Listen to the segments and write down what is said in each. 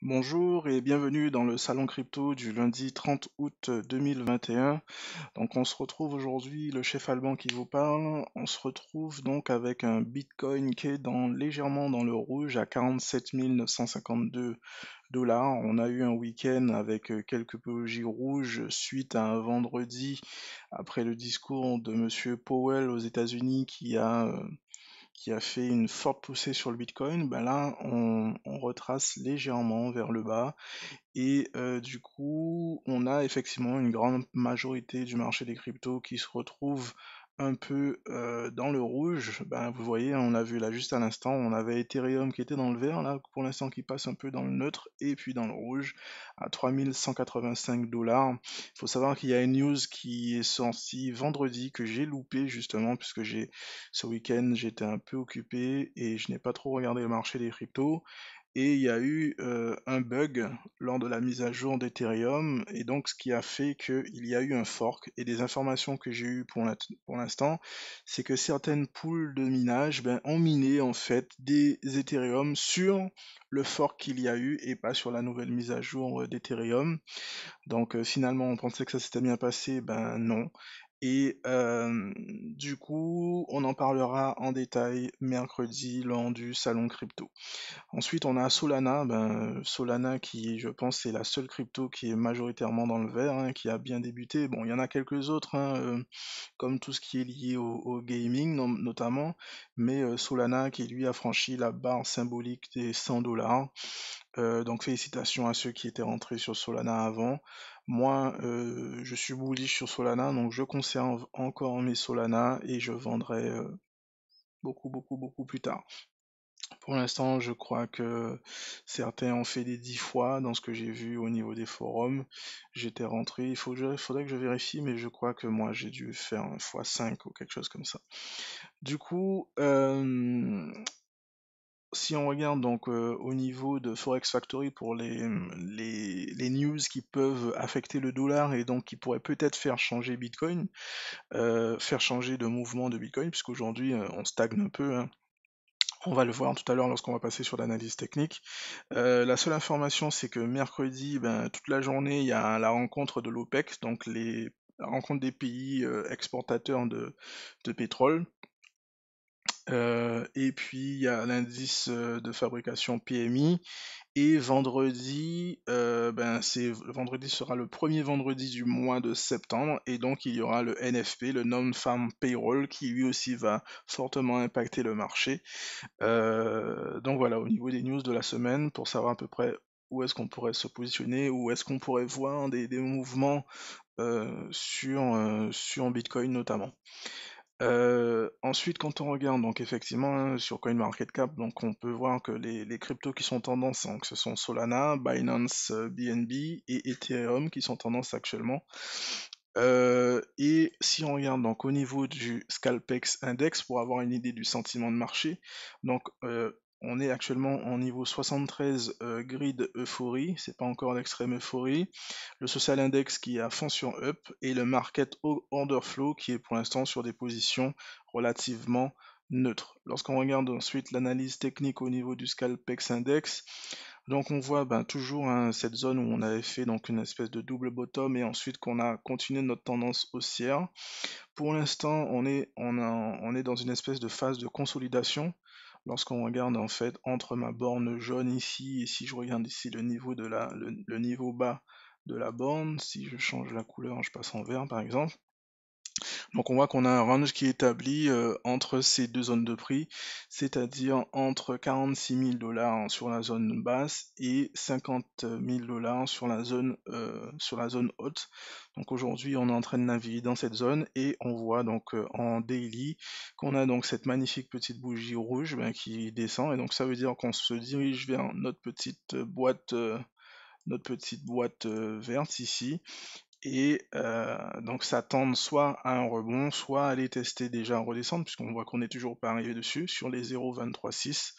Bonjour et bienvenue dans le salon crypto du lundi 30 août 2021. Donc on se retrouve aujourd'hui, le chef Alban qui vous parle. On se retrouve donc avec un Bitcoin qui est légèrement dans le rouge à 47 952 dollars. On a eu un week-end avec quelques bougies rouges suite à un vendredi après le discours de Monsieur Powell aux États-Unis qui a fait une forte poussée sur le Bitcoin. Ben là, on retrace légèrement vers le bas et du coup, on a effectivement une grande majorité du marché des cryptos qui se retrouve un peu dans le rouge. Ben, vous voyez, on a vu là juste à l'instant, on avait Ethereum qui était dans le vert, là pour l'instant qui passe un peu dans le neutre, et puis dans le rouge à 3185 dollars. Il faut savoir qu'il y a une news qui est sortie vendredi que j'ai loupé justement, puisque ce week-end j'étais un peu occupé et je n'ai pas trop regardé le marché des cryptos. Et il y a eu un bug lors de la mise à jour d'Ethereum, et donc ce qui a fait qu'il y a eu un fork. Et des informations que j'ai eues pour l'instant, c'est que certaines poules de minage ont miné en fait des Ethereum sur le fork qu'il y a eu et pas sur la nouvelle mise à jour d'Ethereum. Donc finalement, on pensait que ça s'était bien passé, ben non. Et du coup, on en parlera en détail mercredi lors du salon crypto. Ensuite, on a Solana. Solana qui, je pense, c'est la seule crypto qui est majoritairement dans le vert, hein, qui a bien débuté. Bon, il y en a quelques autres, hein, comme tout ce qui est lié au gaming notamment, mais Solana qui lui a franchi la barre symbolique des 100 dollars. Donc félicitations à ceux qui étaient rentrés sur Solana avant. Moi, je suis bullish sur Solana, donc je conserve encore mes Solana et je vendrai beaucoup, beaucoup, beaucoup plus tard. Pour l'instant, je crois que certains ont fait des 10 fois dans ce que j'ai vu au niveau des forums. J'étais rentré, faudrait que je vérifie, mais je crois que moi j'ai dû faire un fois 5 ou quelque chose comme ça. Du coup, si on regarde donc au niveau de Forex Factory pour les news qui peuvent affecter le dollar et donc qui pourraient peut-être faire changer Bitcoin, faire changer de mouvement de Bitcoin, puisqu'aujourd'hui on stagne un peu, hein. On va le voir tout à l'heure lorsqu'on va passer sur l'analyse technique. La seule information, c'est que mercredi, toute la journée, il y a la rencontre de l'OPEC, donc la rencontre des pays exportateurs de pétrole. Et puis il y a l'indice de fabrication PMI. Et vendredi, vendredi sera le premier vendredi du mois de septembre, et donc il y aura le NFP, le Non-Farm Payroll, qui lui aussi va fortement impacter le marché. Donc voilà, au niveau des news de la semaine, pour savoir à peu près où est-ce qu'on pourrait se positionner, où est-ce qu'on pourrait voir des mouvements sur Bitcoin notamment. Ensuite, quand on regarde, donc effectivement, hein, sur CoinMarketCap, donc on peut voir que les cryptos qui sont tendance, donc ce sont Solana, Binance BNB et Ethereum qui sont tendance actuellement. Et si on regarde donc au niveau du Scalpex Index pour avoir une idée du sentiment de marché, donc on est actuellement en niveau 73 grid euphorie, c'est pas encore l'extrême euphorie, le social index qui est à fond sur up et le market order flow qui est pour l'instant sur des positions relativement neutres. Lorsqu'on regarde ensuite l'analyse technique au niveau du Scalpex Index, donc on voit toujours hein, cette zone où on avait fait donc une espèce de double bottom et ensuite qu'on a continué notre tendance haussière. Pour l'instant, on est dans une espèce de phase de consolidation. Lorsqu'on regarde en fait entre ma borne jaune ici et si je regarde ici le niveau le niveau bas de la borne, si je change la couleur, je passe en vert par exemple. Donc on voit qu'on a un range qui est établi entre ces deux zones de prix, c'est-à-dire entre 46 000 dollars sur la zone basse et 50 000 dollars sur la zone haute. Donc aujourd'hui on est en train de naviguer dans cette zone et on voit donc en daily qu'on a donc cette magnifique petite bougie rouge qui descend, et donc ça veut dire qu'on se dirige vers notre petite boîte verte ici, et donc ça tend soit à un rebond, soit à aller tester déjà en redescendre, puisqu'on voit qu'on n'est toujours pas arrivé dessus, sur les 0,236,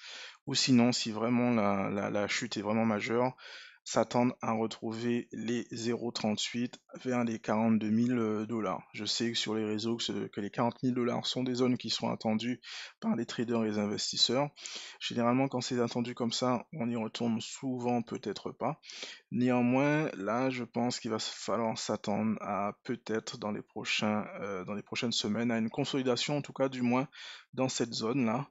ou sinon, si vraiment la chute est vraiment majeure, s'attendent à retrouver les 0,38 vers les 42 000 dollars. Je sais que sur les réseaux que les 40 000 dollars sont des zones qui sont attendues par les traders et les investisseurs. Généralement, quand c'est attendu comme ça, on y retourne souvent, peut-être pas. Néanmoins, là, je pense qu'il va falloir s'attendre à peut-être dans les prochaines semaines à une consolidation, en tout cas du moins dans cette zone-là,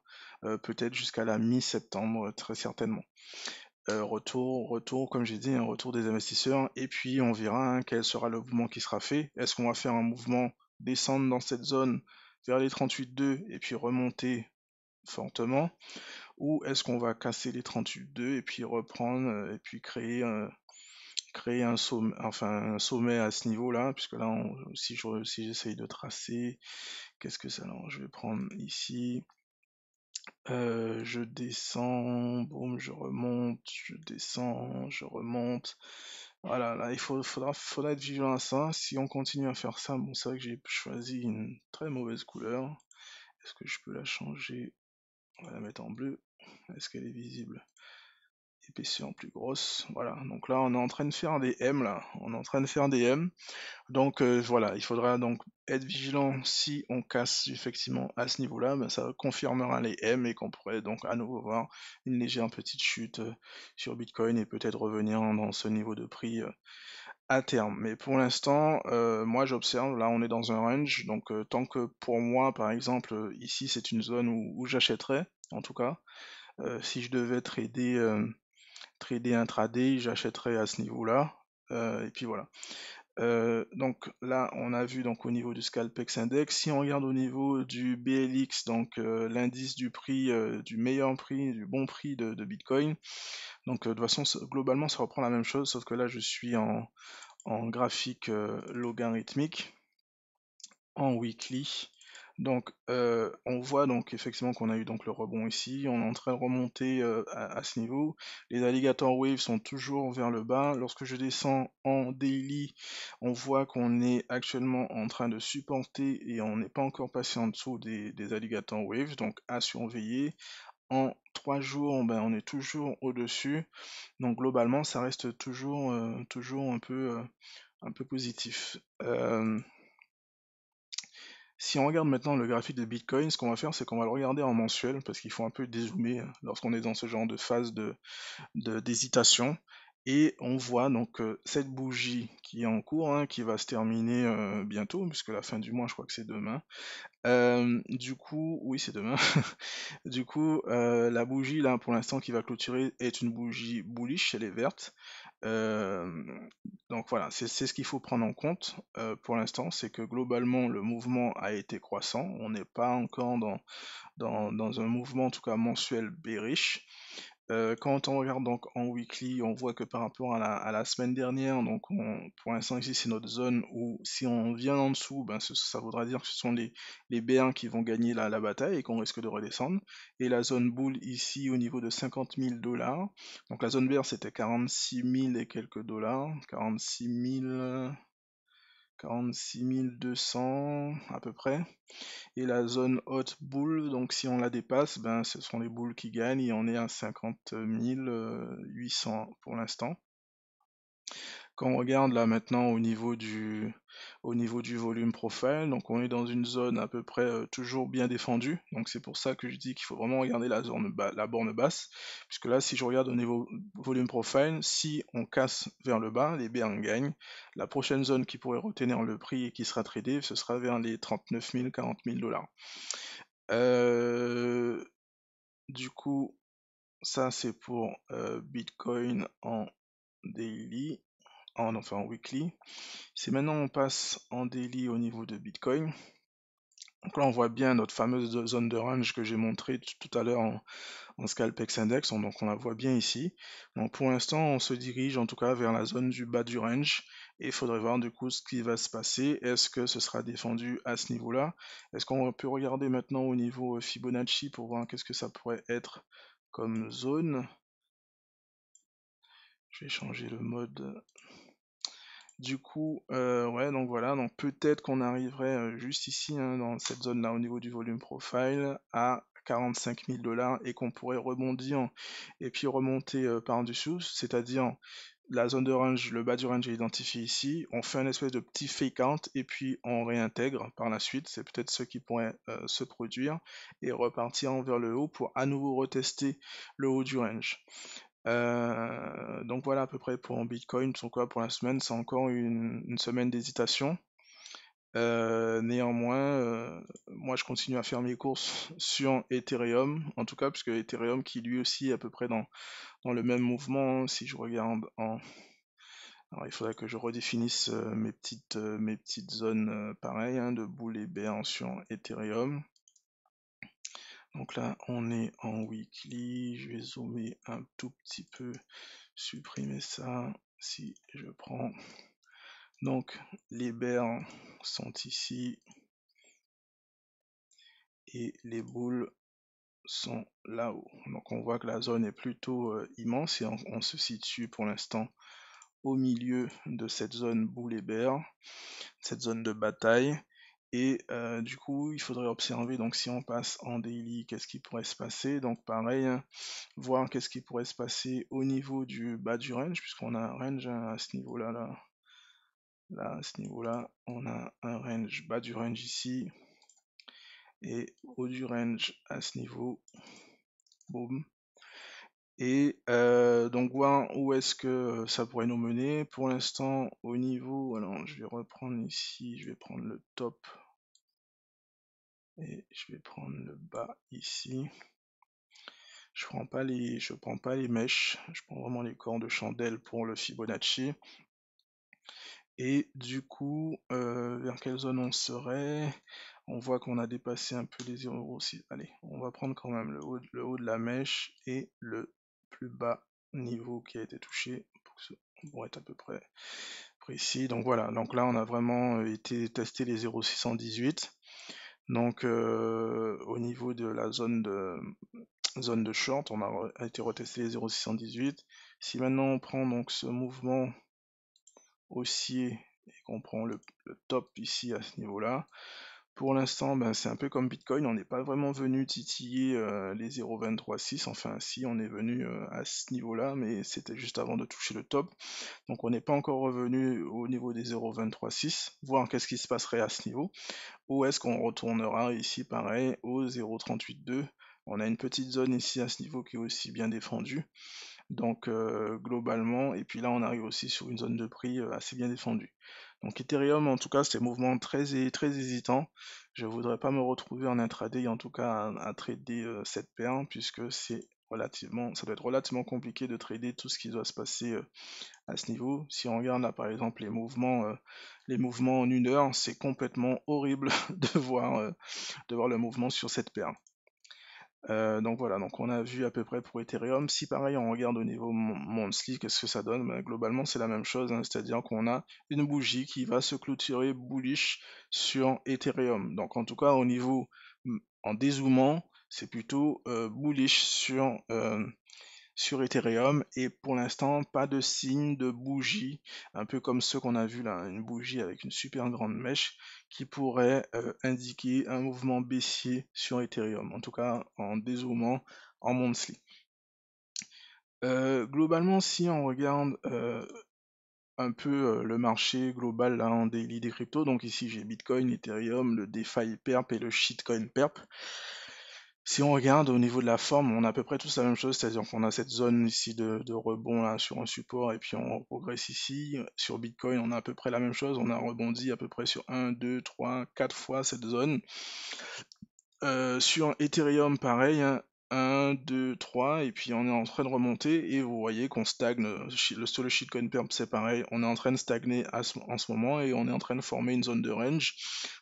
peut-être jusqu'à la mi-septembre, très certainement. Retour, comme j'ai dit, un retour des investisseurs, et puis on verra hein, quel sera le mouvement qui sera fait. Est-ce qu'on va faire un mouvement descendre dans cette zone vers les 38,2 et puis remonter fortement, ou est-ce qu'on va casser les 38,2 et puis reprendre et puis créer un sommet à ce niveau-là, puisque là, si j'essaye de tracer, qu'est-ce que ça, alors, je vais prendre ici, je descends, boum, je remonte, je descends, je remonte. Voilà, là, faudra être vigilant à ça. Si on continue à faire ça, bon, c'est vrai que j'ai choisi une très mauvaise couleur. Est-ce que je peux la changer? On va la mettre en bleu. Est-ce qu'elle est visible? Épaisseur plus grosse. Voilà, donc là, on est en train de faire des M, là. On est en train de faire des M. Donc voilà, il faudra donc être vigilant si on casse effectivement à ce niveau-là, ben, ça confirmera les M et qu'on pourrait donc à nouveau voir une légère petite chute sur Bitcoin et peut-être revenir dans ce niveau de prix à terme. Mais pour l'instant, moi j'observe, là on est dans un range, donc tant que pour moi par exemple ici c'est une zone où j'achèterais, en tout cas, si je devais trader intraday, j'achèterais à ce niveau-là. Et puis voilà. Donc là, on a vu donc au niveau du Scalpex Index. Si on regarde au niveau du BLX, donc l'indice du prix, du meilleur prix, du bon prix de Bitcoin, donc de toute façon, globalement, ça reprend la même chose, sauf que là, je suis en graphique logarithmique, en weekly. Donc on voit donc effectivement qu'on a eu donc le rebond ici, on est en train de remonter à ce niveau. Les alligator waves sont toujours vers le bas. Lorsque je descends en daily, on voit qu'on est actuellement en train de supporter et on n'est pas encore passé en dessous des alligator waves, donc à surveiller. En 3 jours, ben, on est toujours au-dessus. Donc globalement, ça reste toujours un peu positif. Si on regarde maintenant le graphique de Bitcoin, ce qu'on va faire, c'est qu'on va le regarder en mensuel, parce qu'il faut un peu dézoomer lorsqu'on est dans ce genre de phase d'hésitation. Et on voit donc cette bougie qui est en cours, hein, qui va se terminer bientôt, puisque la fin du mois, je crois que c'est demain. Du coup, oui, c'est demain. Du coup, la bougie, là, pour l'instant, qui va clôturer, est une bougie bullish, elle est verte. Euh, donc voilà, c'est ce qu'il faut prendre en compte pour l'instant, c'est que globalement, le mouvement a été croissant. On n'est pas encore dans un mouvement, en tout cas mensuel, bearish. Quand on regarde donc en weekly, on voit que par rapport à la semaine dernière, donc pour l'instant ici c'est notre zone où si on vient en dessous, ben ça voudra dire que ce sont les B1 qui vont gagner la bataille et qu'on risque de redescendre. Et la zone bull ici au niveau de 50 000 dollars. Donc la zone bear c'était 46 000 et quelques dollars, 46 200 à peu près. Et la zone haute boule, donc si on la dépasse, ben ce sont les boules qui gagnent et on est à 50 800 pour l'instant. Quand on regarde là maintenant au niveau du volume profile, donc on est dans une zone à peu près toujours bien défendue. Donc c'est pour ça que je dis qu'il faut vraiment regarder la borne basse, puisque là si je regarde au niveau volume profile, si on casse vers le bas, les BR gagnent. La prochaine zone qui pourrait retenir le prix et qui sera tradée, ce sera vers les 39 000, 40 000 dollars. Euh, du coup, ça c'est pour Bitcoin en daily, enfin en weekly. Si maintenant on passe en daily au niveau de Bitcoin, donc là on voit bien notre fameuse zone de range que j'ai montré tout à l'heure en Scalpex Index, donc on la voit bien ici. Donc pour l'instant on se dirige en tout cas vers la zone du bas du range et il faudrait voir du coup ce qui va se passer. Est-ce que ce sera défendu à ce niveau-là? Est-ce qu'on peut regarder maintenant au niveau Fibonacci pour voir qu'est-ce que ça pourrait être comme zone? Je vais changer le mode. Du coup, ouais, donc voilà, donc peut-être qu'on arriverait juste ici, hein, dans cette zone-là, au niveau du volume profile, à 45 000 dollars et qu'on pourrait rebondir et puis remonter par-dessous, c'est-à-dire la zone de range, le bas du range est identifié ici, on fait un espèce de petit fake out et puis on réintègre par la suite, c'est peut-être ce qui pourrait se produire, et repartir vers le haut pour à nouveau retester le haut du range. Donc voilà à peu près pour Bitcoin, pour la semaine, c'est encore une semaine d'hésitation. Néanmoins, moi je continue à faire mes courses sur Ethereum, en tout cas, puisque Ethereum qui lui aussi est à peu près dans le même mouvement, hein. Si je regarde en... Alors il faudrait que je redéfinisse mes petites zones pareilles, hein, de boule et bear sur Ethereum. Donc là on est en weekly, je vais zoomer un tout petit peu, supprimer ça, si je prends... Donc les bears sont ici, et les boules sont là-haut. Donc on voit que la zone est plutôt immense, et on se situe pour l'instant au milieu de cette zone boule et bear, cette zone de bataille. Et du coup, il faudrait observer, donc si on passe en daily, qu'est-ce qui pourrait se passer. Donc pareil, hein, voir qu'est-ce qui pourrait se passer au niveau du bas du range, puisqu'on a un range, hein, à ce niveau-là, là, à ce niveau-là, on a un range, bas du range ici, et haut du range à ce niveau, boum. Et donc voir où est-ce que ça pourrait nous mener. Pour l'instant, au niveau, alors je vais reprendre ici, je vais prendre le top, et je vais prendre le bas ici. Je prends pas les mèches, je prends vraiment les corps de chandelle pour le Fibonacci. Et du coup, vers quelle zone on serait? On voit qu'on a dépassé un peu les 0,6. Allez, on va prendre quand même le haut de la mèche et le plus bas niveau qui a été touché pour être à peu près précis. Donc voilà, donc là on a vraiment été tester les 0,618. Donc au niveau de la zone de short, on a été retester les 0,618. Si maintenant on prend donc ce mouvement haussier et qu'on prend le top ici à ce niveau-là, pour l'instant, ben, c'est un peu comme Bitcoin, on n'est pas vraiment venu titiller les 0,236, enfin si, on est venu à ce niveau-là, mais c'était juste avant de toucher le top, donc on n'est pas encore revenu au niveau des 0,236, voir qu'est-ce qui se passerait à ce niveau, ou est-ce qu'on retournera ici pareil au 0,382, on a une petite zone ici à ce niveau qui est aussi bien défendue, donc globalement, et puis là on arrive aussi sur une zone de prix assez bien défendue. Donc Ethereum, en tout cas, c'est un mouvement très hésitant. Je voudrais pas me retrouver en intraday, en tout cas à trader cette paire, puisque ça doit être relativement compliqué de trader tout ce qui doit se passer à ce niveau. Si on regarde là par exemple les mouvements en une heure, c'est complètement horrible de voir le mouvement sur cette paire. Donc voilà, donc on a vu à peu près pour Ethereum. Si pareil on regarde au niveau monthly, qu'est-ce que ça donne? Ben, globalement c'est la même chose, hein, c'est-à-dire qu'on a une bougie qui va se clôturer bullish sur Ethereum. Donc en tout cas au niveau en dézoomant, c'est plutôt bullish sur Ethereum, et pour l'instant pas de signe de bougie, un peu comme ceux qu'on a vu là, une bougie avec une super grande mèche qui pourrait indiquer un mouvement baissier sur Ethereum, en tout cas en dézoomant en monthly. Globalement, si on regarde un peu le marché global là en daily des cryptos, donc ici j'ai Bitcoin, Ethereum, le DeFi Perp et le Shitcoin Perp. Si on regarde au niveau de la forme, on a à peu près tous la même chose, c'est-à-dire qu'on a cette zone ici de rebond là sur un support, et puis on progresse ici. Sur Bitcoin, on a à peu près la même chose, on a rebondi à peu près sur 1, 2, 3, 4 fois cette zone. Sur Ethereum, pareil, hein, 1, 2, 3, et puis on est en train de remonter, et vous voyez qu'on stagne. Sur le shitcoin perp, c'est pareil, on est en train de stagner en ce moment, et on est en train de former une zone de range.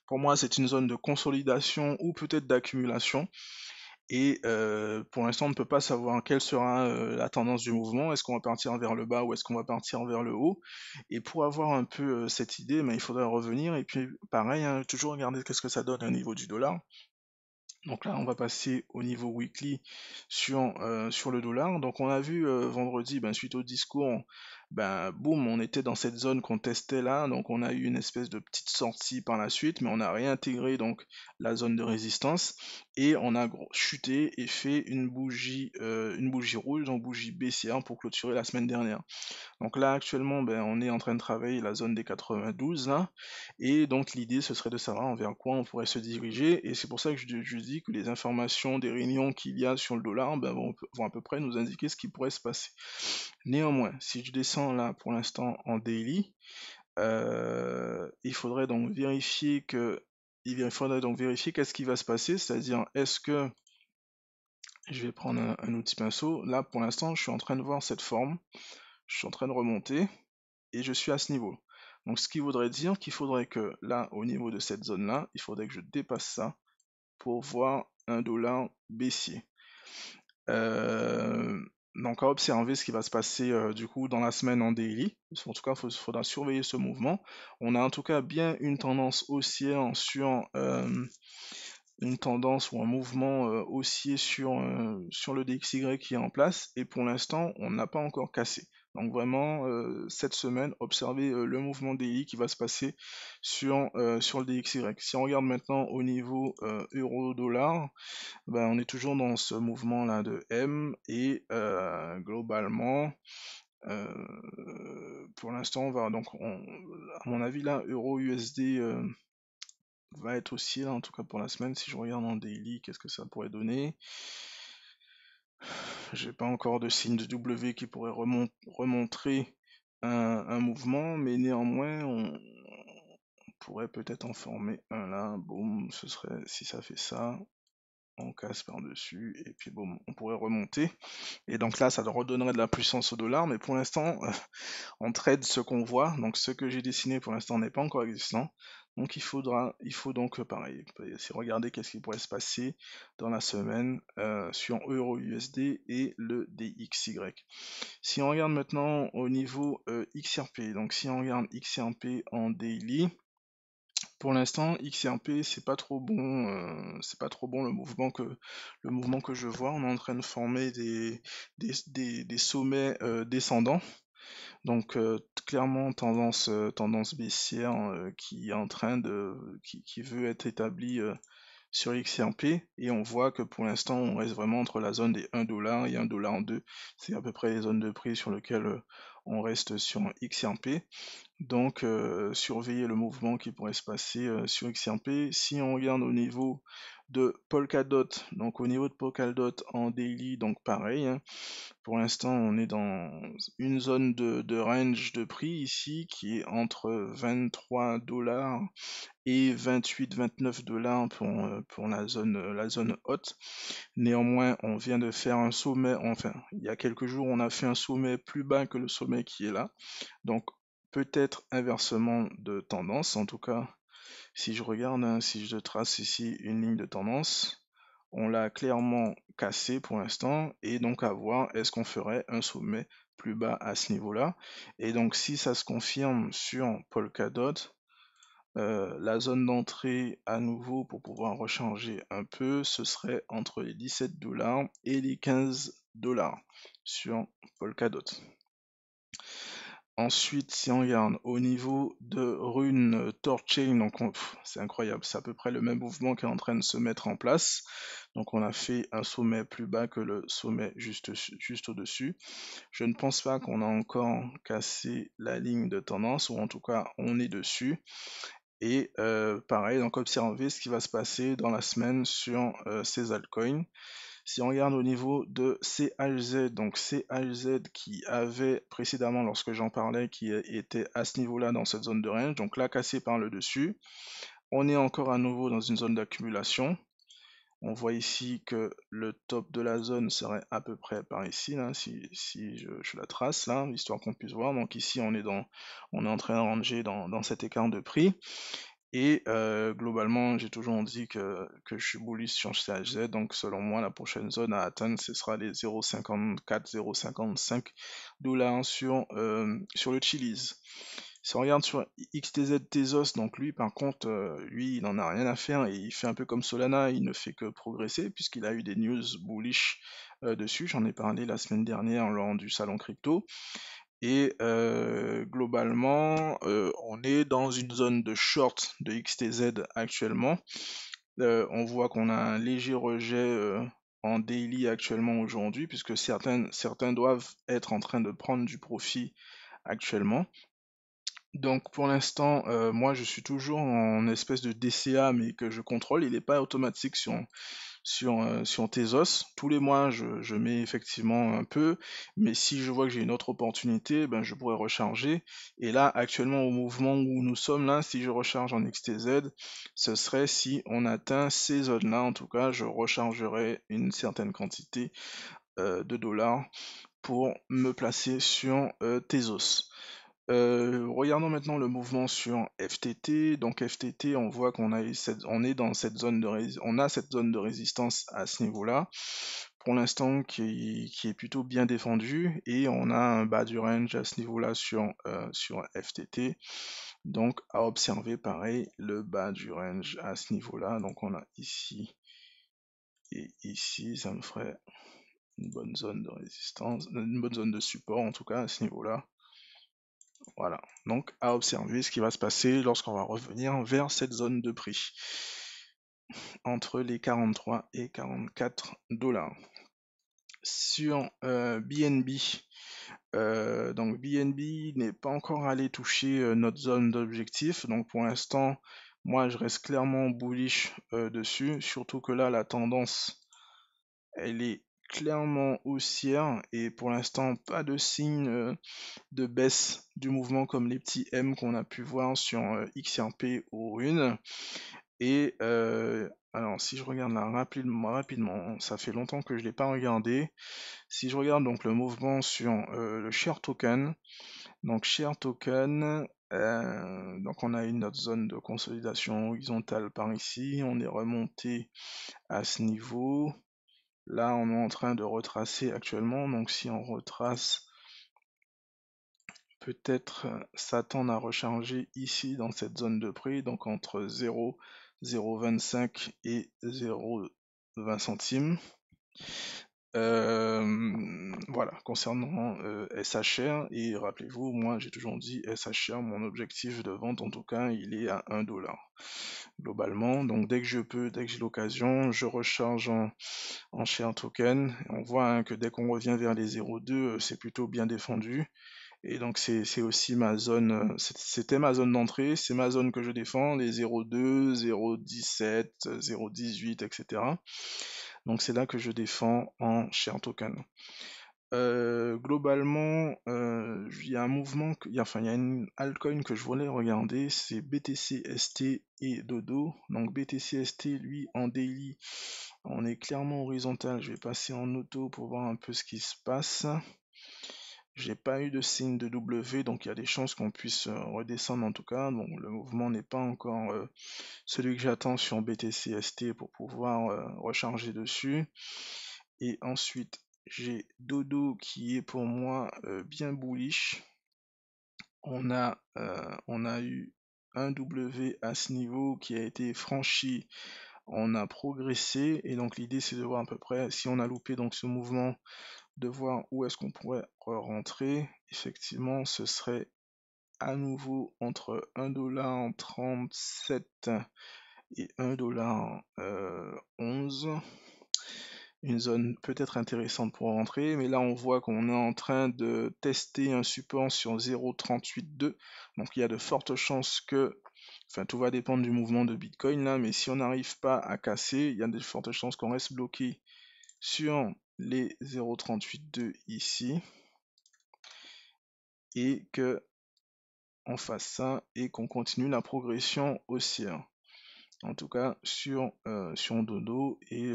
Pour moi, c'est une zone de consolidation ou peut-être d'accumulation. Et pour l'instant, on ne peut pas savoir quelle sera la tendance du mouvement. Est-ce qu'on va partir vers le bas ou est-ce qu'on va partir vers le haut? Et pour avoir un peu cette idée, ben, il faudrait revenir. Et puis pareil, hein, toujours regarder qu'est-ce que ça donne au niveau du dollar. Donc là, on va passer au niveau weekly sur le dollar. Donc on a vu vendredi, ben, suite au discours, ben, boum, on était dans cette zone qu'on testait là. Donc on a eu une espèce de petite sortie par la suite, mais on a réintégré donc la zone de résistance et on a chuté et fait une bougie rouge, donc bougie baissière pour clôturer la semaine dernière. Donc là, actuellement, ben, on est en train de travailler la zone des 92, là, et donc l'idée, ce serait de savoir vers quoi on pourrait se diriger, et c'est pour ça que je dis que les informations des réunions qu'il y a sur le dollar ben, vont à peu près nous indiquer ce qui pourrait se passer. Néanmoins, si je descends là pour l'instant en daily, il faudrait donc vérifier qu'est-ce qui va se passer, c'est-à-dire est-ce que je vais prendre un outil pinceau. Là, pour l'instant, je suis en train de voir cette forme. Je suis en train de remonter et je suis à ce niveau. Donc ce qui voudrait dire qu'il faudrait que là, au niveau de cette zone-là, il faudrait que je dépasse ça pour voir un dollar baissier. Euh, donc à observer ce qui va se passer du coup dans la semaine en daily. En tout cas, il faudra surveiller ce mouvement. On a en tout cas bien une tendance haussière sur une tendance ou un mouvement haussier sur le DXY qui est en place et pour l'instant on n'a pas encore cassé. Donc vraiment cette semaine observez le mouvement DI qui va se passer sur le DXY. Si on regarde maintenant au niveau euro-dollar, ben, on est toujours dans ce mouvement là de M et globalement euh, pour l'instant on va donc à mon avis là euro-USD va être aussi là, en tout cas pour la semaine. Si je regarde en daily, qu'est-ce que ça pourrait donner? J'ai pas encore de signe de W qui pourrait remontrer un mouvement, mais néanmoins, on pourrait peut-être en former un là. Boum, ce serait, si ça fait ça, on casse par-dessus, et puis boum, on pourrait remonter. Et donc là, ça redonnerait de la puissance au dollar, mais pour l'instant, on trade ce qu'on voit, donc ce que j'ai dessiné pour l'instant n'est pas encore existant. Donc il faut donc pareil, regarder qu'est-ce qui pourrait se passer dans la semaine sur Euro USD et le DXY. Si on regarde maintenant au niveau XRP, donc si on regarde XRP en daily, pour l'instant, XRP, c'est pas trop bon le mouvement que je vois. On est en train de former des sommets descendants. Donc clairement tendance baissière qui est en train qui veut être établie sur XRP et on voit que pour l'instant on reste vraiment entre la zone des 1$ et 1,2$. C'est à peu près les zones de prix sur lesquelles on reste sur XRP. Donc surveiller le mouvement qui pourrait se passer sur XRP. Si on regarde au niveau de Polkadot, donc au niveau de Polkadot en daily, donc pareil, hein, pour l'instant, on est dans une zone de range de prix ici qui est entre 23$ et 28-29$ pour la zone haute. Néanmoins, on vient de faire un sommet, enfin, il y a quelques jours, on a fait un sommet plus bas que le sommet qui est là. Donc, peut-être inversement de tendance. En tout cas, si je regarde, hein, si je trace ici une ligne de tendance, on l'a clairement cassé pour l'instant, et donc à voir est-ce qu'on ferait un sommet plus bas à ce niveau-là. Et donc si ça se confirme sur Polkadot, la zone d'entrée à nouveau pour pouvoir rechanger un peu, ce serait entre les 17$ et les 15$ sur Polkadot. Ensuite, si on regarde au niveau de Rune Torchain, donc c'est incroyable, c'est à peu près le même mouvement qui est en train de se mettre en place. Donc on a fait un sommet plus bas que le sommet juste au-dessus. Je ne pense pas qu'on a encore cassé la ligne de tendance, ou en tout cas on est dessus. Et pareil, donc observer ce qui va se passer dans la semaine sur ces altcoins. Si on regarde au niveau de CHZ, donc CHZ qui avait précédemment, lorsque j'en parlais, qui était à ce niveau-là dans cette zone de range, donc là cassé par le dessus, on est encore à nouveau dans une zone d'accumulation. On voit ici que le top de la zone serait à peu près par ici, là, si je la trace là, histoire qu'on puisse voir. Donc ici on est en train de ranger dans cet écart de prix. Et globalement, j'ai toujours dit que je suis bullish sur CHZ, donc selon moi, la prochaine zone à atteindre, ce sera les 0,54, 0,55$ sur le Chili's. Si on regarde sur XTZ Tezos, donc lui par contre, lui il en a rien à faire et il fait un peu comme Solana, il ne fait que progresser puisqu'il a eu des news bullish dessus, j'en ai parlé la semaine dernière lors du salon crypto. Et globalement, on est dans une zone de short de XTZ actuellement. On voit qu'on a un léger rejet en daily actuellement aujourd'hui, puisque certains doivent être en train de prendre du profit actuellement. Donc pour l'instant, moi je suis toujours en espèce de DCA, mais que je contrôle. Il n'est pas automatique sur Tezos. Tous les mois, je mets effectivement un peu, mais si je vois que j'ai une autre opportunité, ben, je pourrais recharger. Et là, actuellement, au mouvement où nous sommes là, si je recharge en XTZ, ce serait si on atteint ces zones-là, en tout cas, je rechargerai une certaine quantité de dollars pour me placer sur Tezos. Regardons maintenant le mouvement sur FTT. Donc FTT, on voit on est dans cette zone on a cette zone de résistance à ce niveau-là, pour l'instant qui est plutôt bien défendue, et on a un bas du range à ce niveau-là sur FTT. Donc à observer pareil le bas du range à ce niveau-là. Donc on a ici et ici, ça me ferait une bonne zone de résistance, une bonne zone de support en tout cas à ce niveau-là. Voilà, donc à observer ce qui va se passer lorsqu'on va revenir vers cette zone de prix, entre les 43 et 44 dollars. Sur BNB, donc BNB n'est pas encore allé toucher notre zone d'objectif, donc pour l'instant, moi je reste clairement bullish dessus, surtout que là la tendance, elle est clairement haussière, et pour l'instant pas de signe de baisse du mouvement comme les petits M qu'on a pu voir sur XRP ou Rune. Et alors si je regarde là rapidement, ça fait longtemps que je ne l'ai pas regardé. Si je regarde donc le mouvement sur le Share Token, donc Share Token, donc on a une autre zone de consolidation horizontale par ici, on est remonté à ce niveau. Là on est en train de retracer actuellement, donc si on retrace, peut-être s'attendre à recharger ici dans cette zone de prix, donc entre 0, 0,25 et 0,20 centimes. Voilà, concernant SHR, et rappelez-vous, moi j'ai toujours dit SHR, mon objectif de vente en tout cas, il est à 1 dollar globalement. Donc dès que je peux, dès que j'ai l'occasion, je recharge en share token. On voit hein, que dès qu'on revient vers les 0,2, c'est plutôt bien défendu. Et donc c'est aussi ma zone, c'était ma zone d'entrée, c'est ma zone que je défends, les 0,2, 0,17, 0,18, etc. Donc c'est là que je défends en share token. Globalement, il y a un mouvement, enfin il y a une altcoin que je voulais regarder, c'est BTC ST et Dodo. Donc BTC ST, lui, en daily, on est clairement horizontal. Je vais passer en auto pour voir un peu ce qui se passe. J'ai pas eu de signe de W, donc il y a des chances qu'on puisse redescendre en tout cas. Donc le mouvement n'est pas encore celui que j'attends sur BTC ST pour pouvoir recharger dessus. Et ensuite, j'ai Dodo qui est pour moi bien bullish. On a eu un W à ce niveau qui a été franchi. On a progressé, et donc l'idée c'est de voir à peu près si on a loupé donc ce mouvement, de voir où est-ce qu'on pourrait rentrer. Effectivement, ce serait à nouveau entre 1,37$ et 1,11$. Une zone peut-être intéressante pour rentrer, mais là on voit qu'on est en train de tester un support sur 0,382. Donc il y a de fortes chances que, enfin tout va dépendre du mouvement de Bitcoin là, mais si on n'arrive pas à casser, il y a de fortes chances qu'on reste bloqué sur les 0,382 ici, et que on fasse ça et qu'on continue la progression haussière. En tout cas sur Dodo, et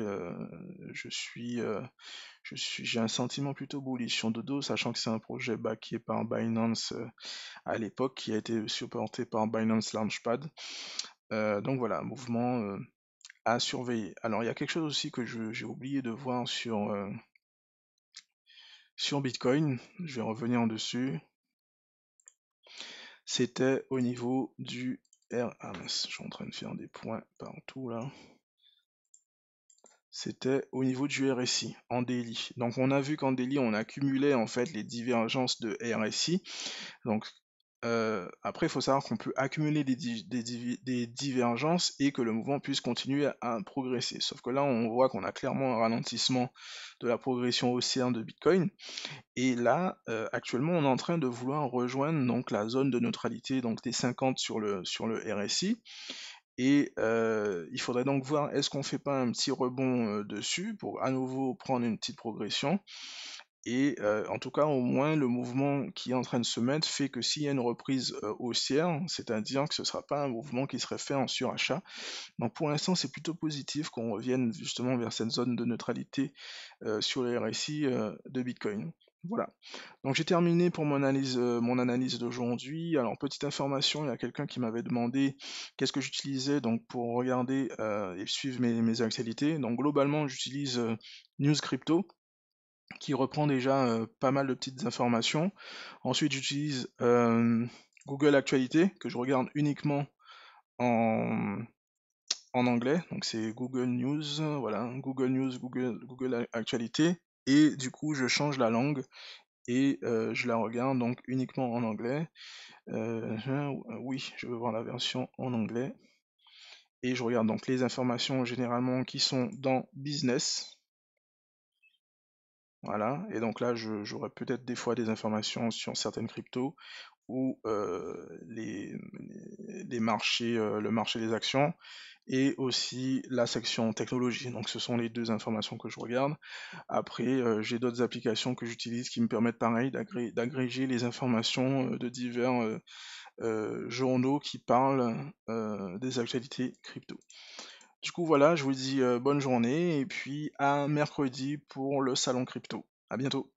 j'ai un sentiment plutôt bullish sur Dodo, sachant que c'est un projet backé par Binance à l'époque, qui a été supporté par Binance Launchpad. Donc voilà, mouvement à surveiller. Alors il y a quelque chose aussi que j'ai oublié de voir sur Bitcoin, je vais revenir en dessus. c'était au niveau du Ah mince, je suis en train de faire des points partout là. C'était au niveau du RSI en daily. Donc on a vu qu'en daily on accumulait en fait les divergences de RSI. Donc après il faut savoir qu'on peut accumuler des divergences et que le mouvement puisse continuer à progresser. Sauf que là on voit qu'on a clairement un ralentissement de la progression haussière de Bitcoin. Et là actuellement on est en train de vouloir rejoindre donc la zone de neutralité donc des 50 sur le RSI. Et il faudrait donc voir est-ce qu'on fait pas un petit rebond dessus pour à nouveau prendre une petite progression. Et en tout cas, au moins, le mouvement qui est en train de se mettre fait que s'il y a une reprise haussière, c'est-à-dire que ce ne sera pas un mouvement qui serait fait en surachat. Donc pour l'instant, c'est plutôt positif qu'on revienne justement vers cette zone de neutralité sur les RSI de Bitcoin. Voilà. Donc j'ai terminé pour mon analyse d'aujourd'hui. Alors petite information, il y a quelqu'un qui m'avait demandé qu'est-ce que j'utilisais donc pour regarder et suivre mes actualités. Donc globalement, j'utilise News Crypto qui reprend déjà pas mal de petites informations. Ensuite, j'utilise Google Actualité que je regarde uniquement en, en anglais. Donc c'est Google News, voilà, Google News, Google Actualité. Et du coup, je change la langue et je la regarde donc uniquement en anglais. Oui, je veux voir la version en anglais. Et je regarde donc les informations généralement qui sont dans Business. Voilà, et donc là j'aurai peut-être des fois des informations sur certaines cryptos ou les marchés, le marché des actions et aussi la section technologie. Donc ce sont les deux informations que je regarde. Après, j'ai d'autres applications que j'utilise qui me permettent pareil d'agréger les informations de divers journaux qui parlent des actualités crypto. Du coup voilà, je vous dis bonne journée et puis à mercredi pour le salon crypto. À bientôt.